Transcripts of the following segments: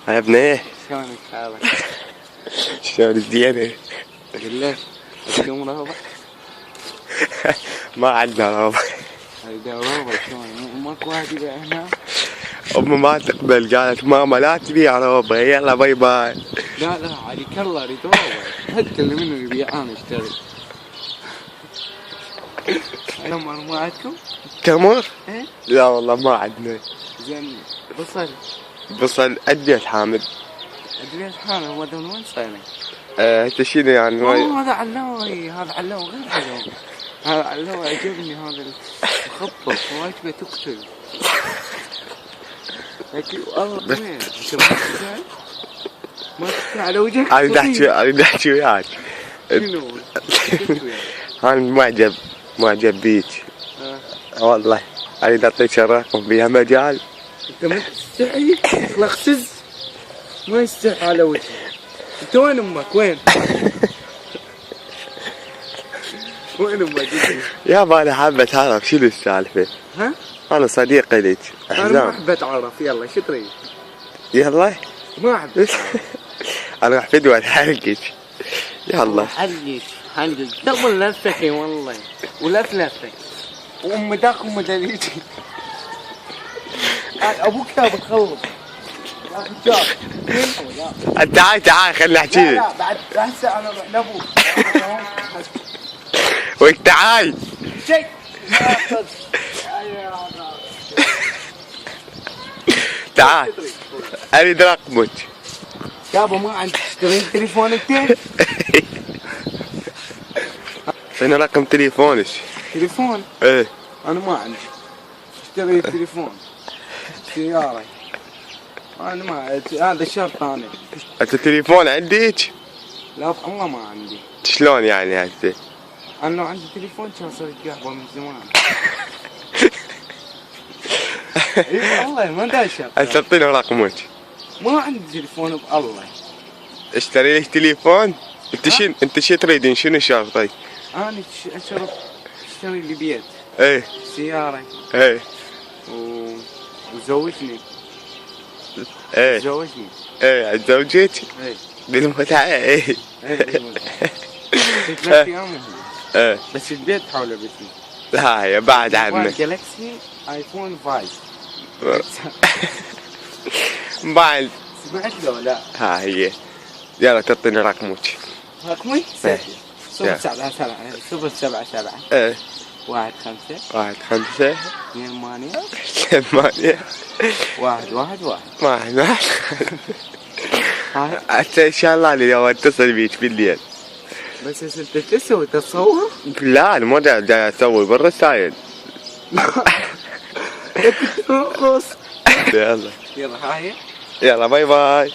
يا ابني شلونك حالك؟ شلون زينة؟ قل اليوم رابع؟ ما عندنا رابع. إذا رابع شلون؟ ماكو واحد يبيع هنا؟ أمي ما تقبل، قالت ماما لا تبيع رابع، يلا باي باي. لا عليك الله اريد رابع، حتى اللي منه يبيع انا اشتري. تمر ما عندكم؟ تمر؟ ايه؟ لا والله ما عندنا. زين بصل؟ بصل أديت حامد. ادري حالة هو ذا من وين صاير؟ انت شنو يعني؟ هذا علاوي، هذا علاوي غير حلو. هذا علاوي عجبني، هذا مخبط وايد بتقتل. لكن والله وين؟ ما تحكي على وجهك؟ أريد أحكي وياك. شنو؟ أنا معجب بيك. والله أريد أعطيك الرقم، بيها مجال. انت ما تستحي؟ اخلق سز ما يستحي على وجهك. انت وين امك؟ وين امك؟ يابا أنا حابة أعرف شنو السالفة. ها؟ أنا صديق لك انا ما احب اتعرف. يلا شو تريد؟ يلا ما احب. أنا راح فدوى الحلقك. يلا حلقك دبل لفك والله، ولفلفك وام داك ام دليتي. ابوك يا بتخلص يا رجال. تعال خلينا نحكي. لا بعد هسه انا اروح لابوك. ويك تعال. شيء تعال اريد رقمك. يابا ما عندك تشترين تليفونك؟ اعطيني رقم تليفونك. تليفون؟ ايه انا ما عندي. اشتري تليفون سيارة. انا ما هذا شرط انا. انت التليفون عندك؟ لا والله ما عندي. شلون يعني هسه؟ انا لو عندي تليفون كان صرت قهوة من زمان. اي والله ما داشر. انت اعطيني رقمك. ما عندي تليفون بالله. اشتري لك تليفون؟ انت شو تريدين؟ شنو شرطك؟ انا اشتري لي بيت. ايه سيارة. ايه وزوجني. ايه زوجني. ايه اتزوجك؟ ايه بالمتعة. ايه ثلاث ايام ايه بس البيت حوله بيتي. لا يا بعد عنك. جالكسي ايفون 5. بعد سمعت له لا؟ ها هي. يلا تعطيني رقمك. رقمي؟ سهل. 077 ايه 15 15 2 8 1 1 1. ما حتى ان شاء الله اليوم اتصل بيك بالليل. بس انت تسوي تصور؟ لا انا مو جاي اسوي بالرسايل. يلا هاي يلا باي باي.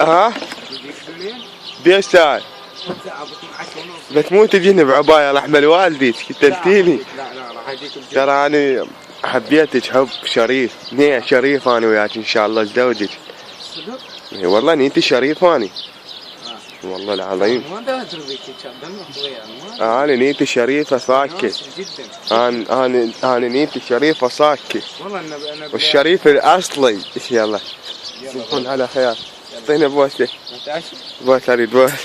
ها بيش ساعة بتموت تجيني بعباية لحمة والديك قتلتيني. لا راح اجيك. ترى انا حبيتك حب شريف. نية شريف انا وياك ان شاء الله ازدوجك. صدق؟ اي والله نيتي شريف اني. والله العظيم. ما ادري بيك انا انا نيتي شريفة صاكة. انا نيتي شريفة صاكة. والله انا والشريف الاصلي. يلا تصبحون على خير. اعطينا بوسة. بوسة اريد بوسة.